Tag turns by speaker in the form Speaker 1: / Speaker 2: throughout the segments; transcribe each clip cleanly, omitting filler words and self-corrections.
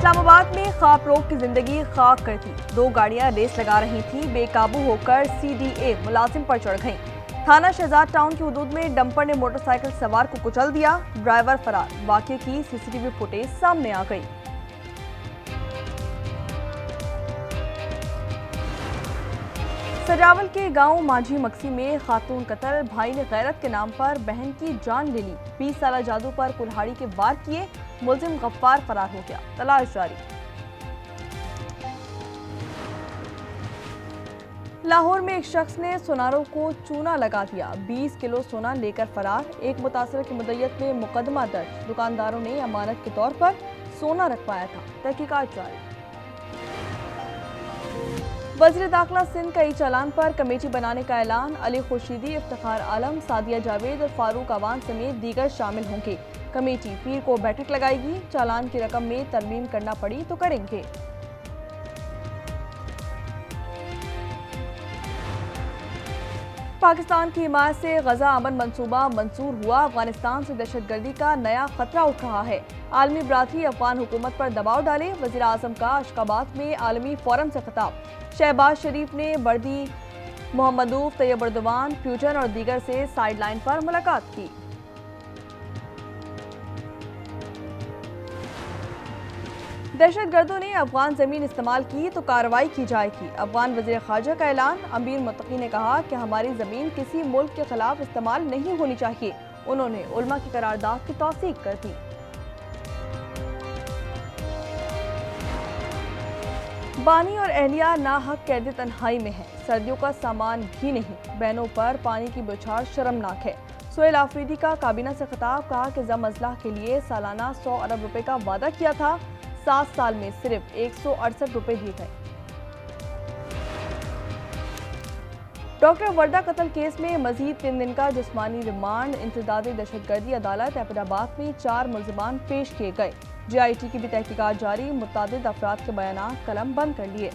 Speaker 1: इस्लामाबाद में ख्वाब रोग की जिंदगी खाक कर दी। 2 गाड़ियां रेस लगा रही थी, बेकाबू होकर CDA मुलाजिम पर चढ़ गईं। थाना शहजाद टाउन की हदूद में डंपर ने मोटरसाइकिल सवार को कुचल दिया, ड्राइवर फरार। वाकये की CCTV फुटेज सामने आ गई। सजावल के गांव माझी मक्सी में खातून कत्ल, भाई ने गैरत के नाम पर बहन की जान ले ली। 20 साल जादू पर कुल्हाड़ी के वार किए, मुलजिम गफ्फार फरार हो गया, तलाश जारी। लाहौर में एक शख्स ने सुनारों को चूना लगा दिया, 20 किलो सोना लेकर फरार। एक मुतासर की मुद्दत में मुकदमा दर्ज, दुकानदारों ने अमानत के तौर पर सोना रखवाया था, तहकीकात जारी। वज़ीर दाखिला सिंध का ई-चालान पर कमेटी बनाने का ऐलान। अली खुर्शीदी, इफ्तिखार आलम, सादिया जावेद और फारूक अवान समेत दीगर शामिल होंगे। कमेटी पीर को बैठक लगाएगी। चालान की रकम में तरमीम करना पड़ी तो करेंगे। पाकिस्तान की हिमायत से गजा अमन मंसूबा मंजूर हुआ। अफगानिस्तान से दहशतगर्दी का नया खतरा उठ रहा है। आलमी बरादरी अफगान हुकूमत पर दबाव डाले। वज़ीर आज़म का अशकाबाद में आलमी फोरम से खिताब। शहबाज शरीफ ने बर्दी, मोहम्मदूफ, तैयब अर्दवान, प्यूटन और दीगर से साइडलाइन पर मुलाकात की। दहशतगर्दों ने अफगान जमीन इस्तेमाल की तो कार्रवाई की जाएगी। अफगान वज़ीर ख़ारजा का ऐलान। अमीर मुत्तकी ने कहा कि हमारी जमीन किसी मुल्क के खिलाफ इस्तेमाल नहीं होनी चाहिए। उन्होंने उलमा की करारदाद की तौसीक कर दी। बानी और एहलिया नाहक कैद तन्हाई में है, सर्दियों का सामान भी नहीं। बहनों पर पानी की बौछार शर्मनाक है। सुहेल आफरीदी का काबीना से खिताब, कहा कि जम अजलाह के लिए सालाना 100 अरब रुपए का वादा किया था, 7 साल में सिर्फ 168 रुपए दिए गए। डॉक्टर वर्दा कत्ल केस में मजीद 3 दिन का जिस्मानी रिमांड। इंसदादी दहशतगर्दी अदालत एबटाबाद में 4 मुल्जिमान पेश किए गए। JIT की भी तहकीकात जारी। मुतादिद अफराद के बयानात कलम बंद कर लिए।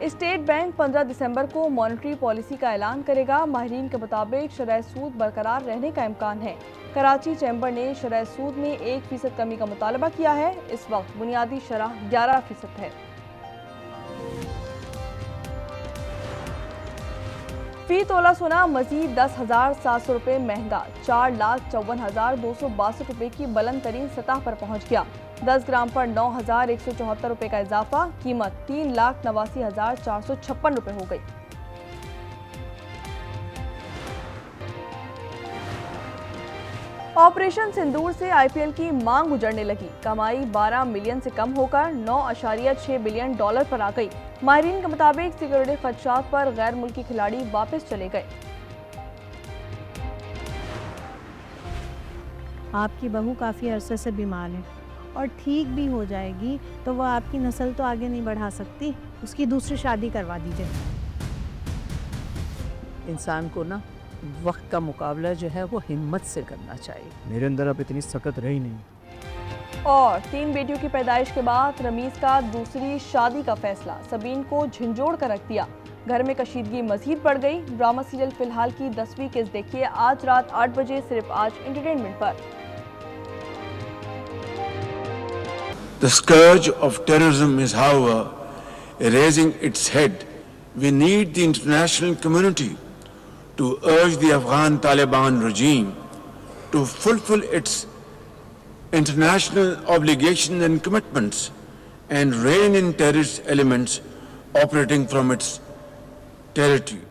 Speaker 1: स्टेट बैंक 15 दिसंबर को मॉनेटरी पॉलिसी का ऐलान करेगा। माहिरीन के मुताबिक शरह सूद बरकरार रहने का इम्कान है। कराची चैम्बर ने शरह सूद में 1% कमी का मुतालबा किया है। इस वक्त बुनियादी शरह 11% है। फी तोला सोना मजीद 10,700 रुपये महंगा, 4,54,262 रुपये की बुलंद तरीन सतह पर पहुंच गया। 10 ग्राम पर 9,174 रुपये का इजाफा, कीमत 3,89,456 रुपये हो गई। ऑपरेशन सिंदूर से IPL की मांग उजड़ने लगी। कमाई 12 मिलियन से कम होकर 9.6 बिलियन डॉलर पर आ गई। माहिरीन के मुताबिक सिक्योरिटी खदशात पर गैर मुल्की खिलाड़ी वापस चले गए।
Speaker 2: आपकी बहू काफ़ी अरसे से बीमार है और ठीक भी हो जाएगी तो वह आपकी नस्ल तो आगे नहीं बढ़ा सकती। उसकी दूसरी शादी करवा दीजिए।
Speaker 3: इंसान को ना वक्त का मुकाबला जो है वो हिम्मत से करना चाहिए।
Speaker 4: मेरे अंदर अब इतनी सख्त रही नहीं।
Speaker 1: और 3 बेटियों की पैदाइश के बाद रमीज का दूसरी शादी का फैसला सबीन को झंझोड़ कर रख दिया। घर में कशीदगी मजीद बढ़ गई। ड्रामा सीरियल फिलहाल की 10वीं किस्त देखिए आज रात 8 बजे सिर्फ आज एंटरटेनमेंट पर।
Speaker 5: The scourge of terrorism is, however, raising its head. We need the international community to urge the Afghan Taliban regime to fulfill its international obligations and commitments and rein in terrorist elements operating from its territory.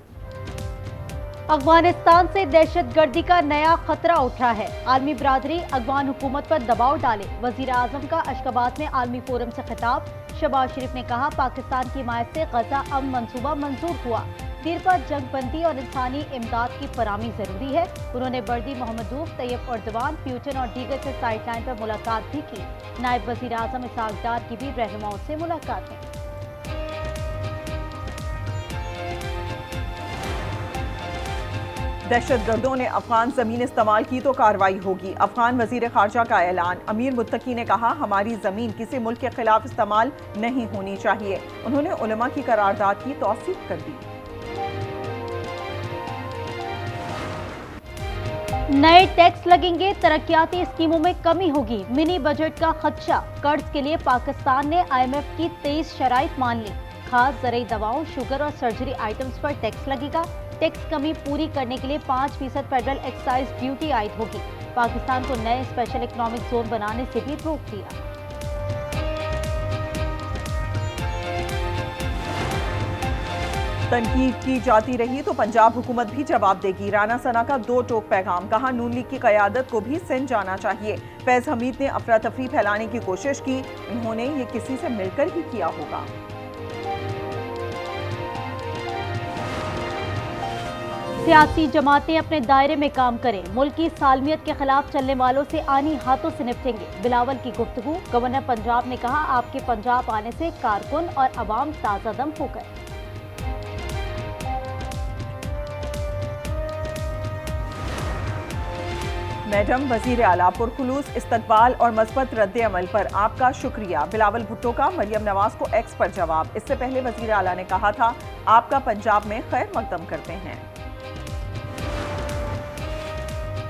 Speaker 6: Afghanistan से दहशतगर्दी का नया खतरा उठा है। आलमी बरादरी अफगान हुकूमत पर दबाव डाले। वजीर आजम का अशकाबाद में आलमी फोरम से खिताब। शहबाज शरीफ ने कहा पाकिस्तान की हिमायत से गजा अमन मंसूबा मंजूर हुआ। तीर पर जंगबंदी और इंसानी इमदाद की फराहमी जरूरी है। उन्होंने बर्दी, मोहम्मदूफ, तैयब अर्दवान, प्यूटन और दीगर से साइडलाइन पर मुलाकात भी की। नायब वजीर आजम इसहाक डार की भी रहनुमाओं से मुलाकात है।
Speaker 7: दहशतगर्दों ने अफगान जमीन इस्तेमाल की तो कार्रवाई होगी। अफगान वजीर खारजा का ऐलान। अमीर मुत्तकी ने कहा हमारी जमीन किसी मुल्क के खिलाफ इस्तेमाल नहीं होनी चाहिए। उन्होंने उलमा की करारदाद की तौसीक कर दी।
Speaker 6: नए टैक्स लगेंगे, तरक्याती स्कीमों में कमी होगी, मिनी बजट का खदशा। कर्ज के लिए पाकिस्तान ने IMF की 23 शराइत मान ली। खास ज़रूरी दवाओं, शुगर और सर्जरी आइटम्स पर टैक्स लगेगा। टैक्स कमी पूरी करने के लिए 5% फेडरल एक्साइज ड्यूटी आयद होगी। पाकिस्तान को नए स्पेशल इकोनॉमिक जोन बनाने से भी रोक दिया।
Speaker 7: तनकीद की जाती रही तो पंजाब हुकूमत भी जवाब देगी। राना सना का 2 टोक पैगाम, कहा नून लीग की क़यादत को भी सिंध जाना चाहिए। फैज़ हमीद ने अफरा तफरी फैलाने की कोशिश की, उन्होंने ये किसी से मिलकर ही किया होगा।
Speaker 6: सियासी जमातें अपने दायरे में काम करें, मुल्क की सालमियत के खिलाफ चलने वालों से आनी हाथों से निपटेंगे। बिलावल की गुफ्तगू। गवर्नर पंजाब ने कहा आपके पंजाब आने से कारकुन और अवाम ताज़ा दम हो गए।
Speaker 7: मैडम वजीर आला, पुरखुलूस इस्तकबाल और मस्बत रद्द अमल पर आपका शुक्रिया। बिलावल भुट्टो का मरियम नवाज को एक्स पर जवाब। इससे पहले वजीर आला ने कहा था आपका पंजाब में खैर मकदम करते हैं।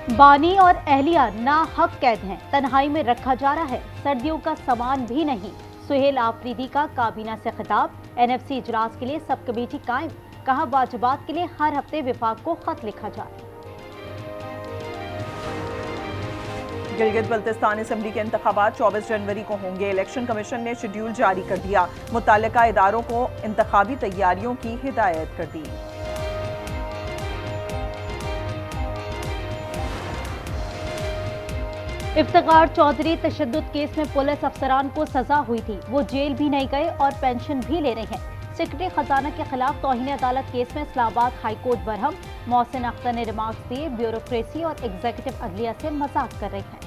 Speaker 6: बानी और अहलिया नाहक कैद हैं, तन्हाई में रखा जा रहा है, सर्दियों का सामान भी नहीं। सुहेल आफरीदी का काबीना से खिताब। NFC इजलास के लिए सब कमेटी कायम, कहा वाजिबात के लिए हर हफ्ते विफाक को खत लिखा जाए।
Speaker 7: गिलगित बल्तिस्तान असेंबली के इंतखाबात 24 जनवरी को होंगे। इलेक्शन कमीशन ने शेड्यूल जारी कर दिया, मुताल्लिका इदारों को इंतखाबी तैयारियों की हिदायत कर दी।
Speaker 6: इफ्तिखार चौधरी तशद्दुद केस में पुलिस अफसरान को सजा हुई थी, वो जेल भी नहीं गए और पेंशन भी ले रहे हैं। सेक्रेटरी खजाना के खिलाफ तौहीन अदालत केस में इस्लामाबाद हाई कोर्ट बरहम। मोहसिन अख्तर ने रिमार्क्स दिए, ब्यूरोक्रेसी और एग्जीक्यूटिव अदलिया से मजाक कर रहे हैं।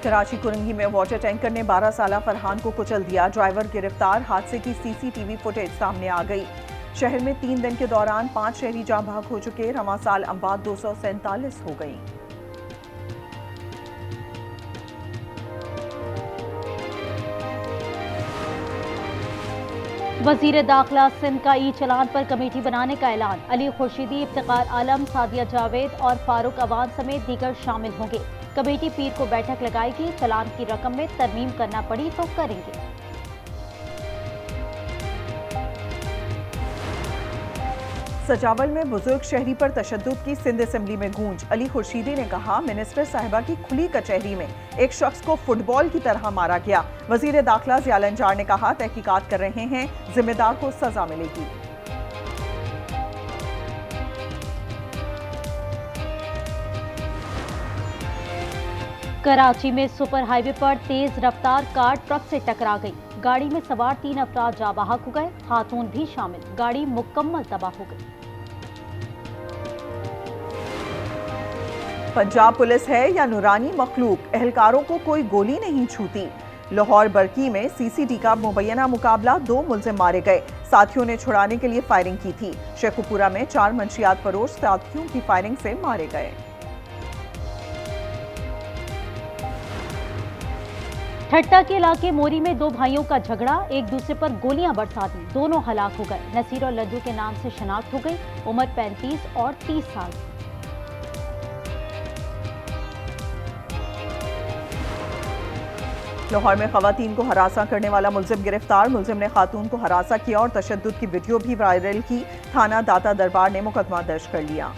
Speaker 7: कराची कुरंगी में वाटर टैंकर ने 12 साला फरहान को कुचल दिया, ड्राइवर गिरफ्तार। हादसे की CCTV फुटेज सामने आ गई। शहर में 3 दिन के दौरान 5 शहरी जाँ भाग हो चुके, रवां साल अमवात 247 हो गई।
Speaker 6: वजीर दाखिला सिंध का ई-चलान पर कमेटी बनाने का ऐलान। अली खुर्शीदी, इफ्तिखार आलम, सादिया जावेद और फारूक अवान समेत दीगर शामिल होंगे। कमेटी पीर को बैठक लगाएगी, चलान की रकम में तरमीम करना पड़ी तो करेंगे।
Speaker 7: सजावल में बुजुर्ग शहरी पर तशद्दुद की सिंध असेंबली में गूंज। अली खुर्शीदी ने कहा मिनिस्टर साहिबा की खुली कचहरी में एक शख्स को फुटबॉल की तरह मारा गया। वजीर दाखिला ज़िया लंजार ने कहा तहकीकात कर रहे हैं, जिम्मेदार को सजा मिलेगी।
Speaker 6: कराची में सुपर हाईवे पर तेज रफ्तार कार ट्रक से टकरा गई। गाड़ी में सवार 3 अफराद जाँ बहक हो गए, खातून भी शामिल। गाड़ी मुकम्मल तबाह हो गई।
Speaker 7: पंजाब पुलिस है या नूरानी मखलूक, एहलकारों को कोई गोली नहीं छूती। लाहौर बरकी में CCD का मुबैना मुकाबला, 2 मुलजिम मारे गए, साथियों ने छुड़ाने के लिए फायरिंग की थी। शेखुपुरा में 4 मंशियात फरोश साथियों की फायरिंग से मारे गए।
Speaker 6: ठट्टा के इलाके मोरी में 2 भाइयों का झगड़ा, एक दूसरे पर गोलियां बरसा दी, दोनों हलाक हो गए। नसीर और लड्डू के नाम से शनाख्त हो गई, उम्र 35 और 30 साल।
Speaker 7: लाहौर में खवातीन को हरासा करने वाला मुलजिम गिरफ्तार। मुलजिम ने खातून को हरासा किया और तशद्दुद की वीडियो भी वायरल की। थाना दाता दरबार ने मुकदमा दर्ज कर लिया।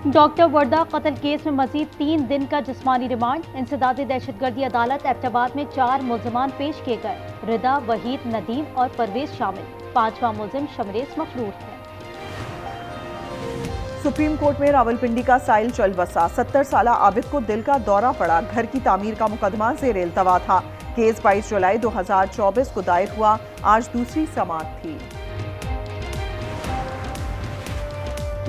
Speaker 6: डॉक्टर वर्दा कत्ल केस में मजीद 3 दिन का जिस्मानी रिमांड। इंसदादी दहशतगर्दी अदालत एबटाबाद में 4 मुलजमान पेश किए गए। रिदा, वहीद, नदीम और परवेज शामिल। 5वां मुलजिम शमरेज मफरूर है।
Speaker 7: सुप्रीम कोर्ट में रावलपिंडी का साइल चल बसा। 70 साला आबिद को दिल का दौरा पड़ा। घर की तामीर का मुकदमा ज़ेर इल्तवा था। केस 22 जुलाई 2024 को दायर हुआ। आज दूसरी समाअत थी।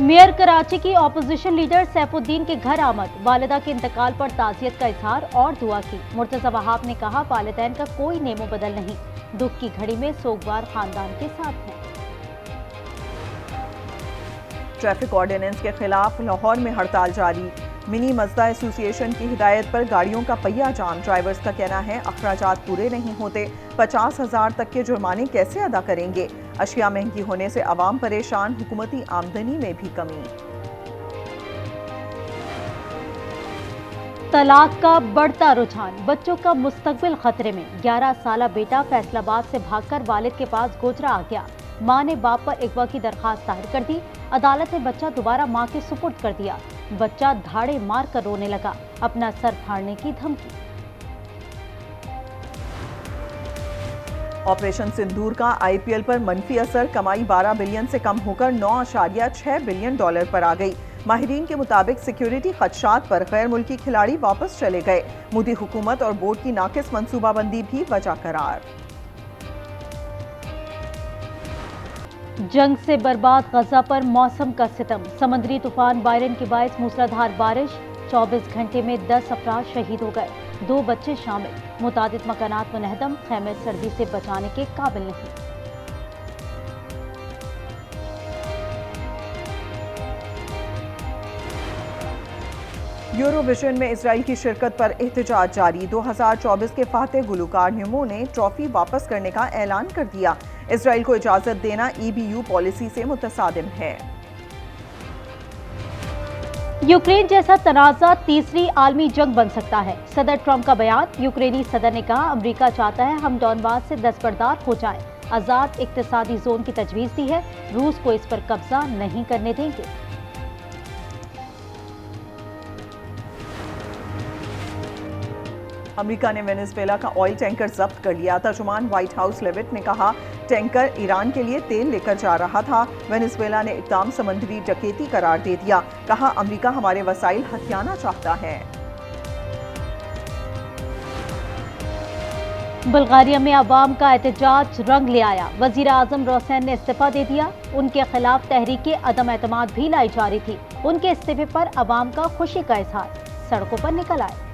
Speaker 6: मेयर कराची की ऑपोजिशन लीडर सैफुद्दीन के घर आमद। वालिदा के इंतकाल पर ताज़ियत का इजहार और दुआ की। मुर्तज़ा वहाब ने कहा वालिदैन का कोई नेमो बदल नहीं, दुख की घड़ी में सोगवार खानदान के साथ हैं।
Speaker 7: ट्रैफिक ऑर्डिनेंस के खिलाफ लाहौर में हड़ताल जारी। मिनी मजदा एसोसिएशन की हिदायत पर गाड़ियों का पहिया जाम। ड्राइवर्स का कहना है अखराजात पूरे नहीं होते, 50,000 तक के जुर्माने कैसे अदा करेंगे। अशिया महंगी होने से आवाम परेशान, हुकूमती आमदनी में भी कमी।
Speaker 6: तलाक का बढ़ता रुझान, बच्चों का मुस्तकबिल खतरे में। 11 साला बेटा फैसलाबाद से भागकर वालिद के पास गोजरा आ गया। मां ने बाप पर अगवा की दरखास्त दायर कर दी। अदालत ने बच्चा दोबारा मां के सुपुर्द कर दिया। बच्चा धाड़े मार कर रोने लगा, अपना सर फाड़ने की धमकी।
Speaker 7: ऑपरेशन सिंदूर का आईपीएल पर मनफी असर, कमाई 12 बिलियन से कम होकर 9.6 बिलियन डॉलर पर आ गई। माहिरीन के मुताबिक सिक्योरिटी खदशात पर गैर मुल्की खिलाड़ी वापस चले गए। मोदी हुकूमत और बोर्ड की नाकिस मंसूबाबंदी भी वजह करार।
Speaker 6: जंग से बर्बाद गजा पर मौसम का सितम, समुद्री तूफान बायरन के बायस मूसलाधार बारिश, 24 घंटे में 10 अफराद शहीद हो गए, 2 बच्चे शामिल। मुतादिद मकानात मुनहदम, खैमे सर्दी से बचाने के काबिल नहीं।
Speaker 7: यूरोविजन में इजराइल की शिरकत पर एहतजाज जारी। 2024 के फातेह गुलूकार निमो ने ट्रॉफी वापस करने का ऐलान कर दिया। इजराइल को इजाजत देना ईबीयू पॉलिसी से मुतसादिम है।
Speaker 6: यूक्रेन जैसा तनाज़ा तीसरी आलमी जंग बन सकता है, सदर ट्रंप का बयान। यूक्रेनी सदर ने कहा अमेरिका चाहता है हम डॉनबास से दस्तबरदार हो जाएं। आजाद इक्तिसादी जोन की तजवीज दी है, रूस को इस पर कब्जा नहीं करने देंगे।
Speaker 7: अमेरिका ने वेनेजुएला का ऑयल टैंकर जब्त कर लिया। तर्जुमान व्हाइट हाउस लेविट ने कहा टैंकर ईरान के लिए तेल लेकर जा रहा था। वेनेजुएला ने इक़दाम समंदरी डकैती करार दे दिया। कहा अमेरिका हमारे वसाइल हथियाना चाहता है।
Speaker 6: बुल्गारिया में अवाम का एहतजाज रंग ले आया। वजीर आजम रोसैन ने इस्तीफा दे दिया। उनके खिलाफ तहरीक अदम एतमाद भी लाई जा रही थी। उनके इस्तीफे पर अवाम का खुशी का इजहार, सड़कों पर निकल आए।